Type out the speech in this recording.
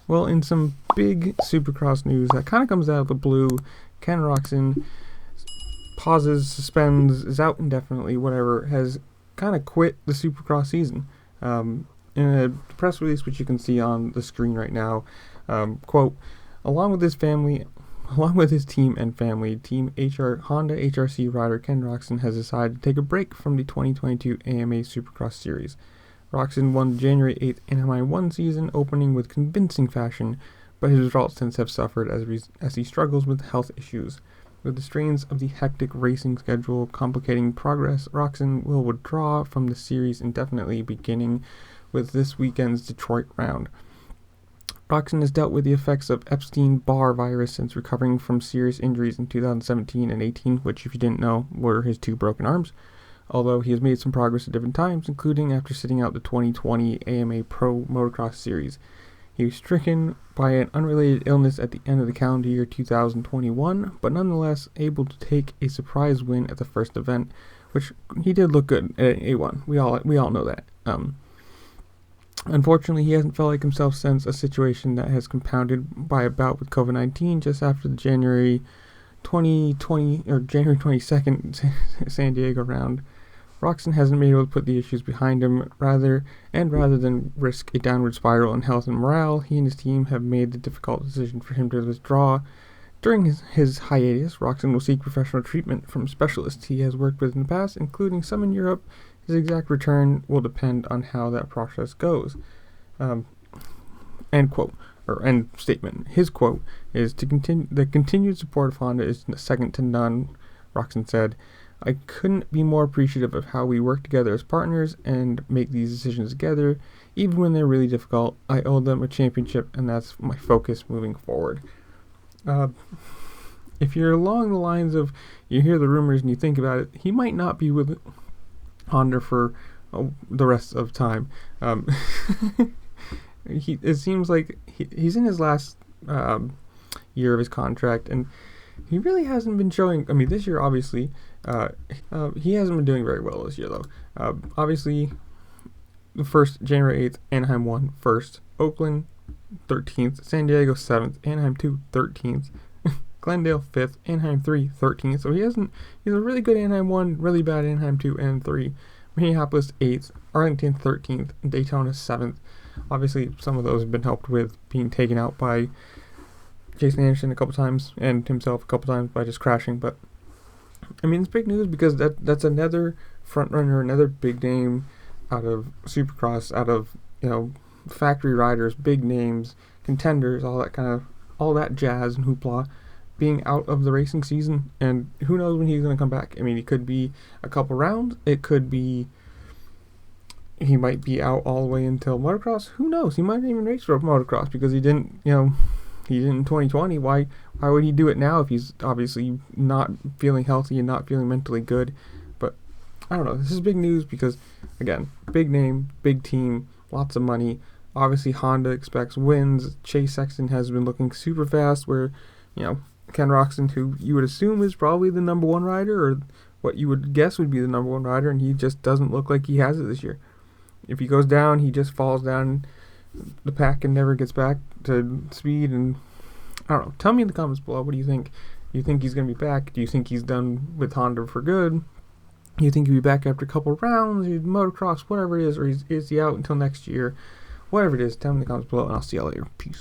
Well, in some big supercross news that kind of comes out of the blue, Ken Roczen pauses, suspends, is out indefinitely, whatever, has kind of quit the supercross season. In a press release, which you can see on the screen right now, quote, along with his team and family, Team Honda HRC rider Ken Roczen has decided to take a break from the 2022 AMA Supercross Series. Roczen won the January 8th Anaheim 1 season opening with convincing fashion, but his results since have suffered as he struggles with health issues. With the strains of the hectic racing schedule complicating progress, Roczen will withdraw from the series indefinitely, beginning with this weekend's Detroit round. Roczen has dealt with the effects of Epstein-Barr virus since recovering from serious injuries in 2017 and 18, which, if you didn't know, were his 2 broken arms. Although he has made some progress at different times, including after sitting out the 2020 AMA Pro Motocross Series. He was stricken by an unrelated illness at the end of the calendar year 2021, but nonetheless able to take a surprise win at the first event, which he did look good at A1. We all know that. Unfortunately, he hasn't felt like himself since a situation that has compounded by a bout with COVID-19 just after the January 2020 or January 22nd San Diego round. Roczen hasn't been able to put the issues behind him. Rather than risk a downward spiral in health and morale, he and his team have made the difficult decision for him to withdraw. During his hiatus, Roczen will seek professional treatment from specialists he has worked with in the past, including some in Europe. His exact return will depend on how that process goes. End quote. Or end statement. His quote is, the continued support of Honda is second to none, Roczen said. I couldn't be more appreciative of how we work together as partners and make these decisions together, even when they're really difficult. I owe them a championship, and that's my focus moving forward. If you're along the lines of, you hear the rumors and you think about it, he might not be with Honda for the rest of time. It seems like he's in his last year of his contract, and he really hasn't been showing. I mean, this year, obviously, he hasn't been doing very well this year, though. Obviously, the first, January 8th, Anaheim 1, 1st, Oakland, 13th, San Diego, 7th, Anaheim 2, 13th, Glendale, 5th, Anaheim 3, 13th. So he's a really good Anaheim 1, really bad Anaheim 2 and 3. Minneapolis, 8th, Arlington, 13th, and Daytona, 7th. Obviously, some of those have been helped with being taken out by Jason Anderson a couple times and himself a couple times by just crashing. But I mean, it's big news because that's another front runner, another big name out of Supercross, out of factory riders, big names, contenders, all that jazz and hoopla, being out of the racing season. And who knows when he's going to come back? I mean, it could be a couple rounds. It could be he might be out all the way until motocross. Who knows? He might not even race for motocross because he didn't in 2020. Why would he do it now if he's obviously not feeling healthy and not feeling mentally good? But I don't know. This is big news because, again, big name, big team, lots of money. Obviously, Honda expects wins. Chase Sexton has been looking super fast, where, Ken Roczen, who you would assume is probably the number one rider, or what you would guess would be the number one rider, and he just doesn't look like he has it this year. If he goes down, he just falls down the pack and never gets back to speed. And I don't know. Tell me in the comments below, what do you think? Do you think he's going to be back? Do you think he's done with Honda for good? Do you think he'll be back after a couple rounds, motocross, whatever it is, or is he out until next year? Whatever it is, tell me in the comments below, and I'll see y'all later. Peace.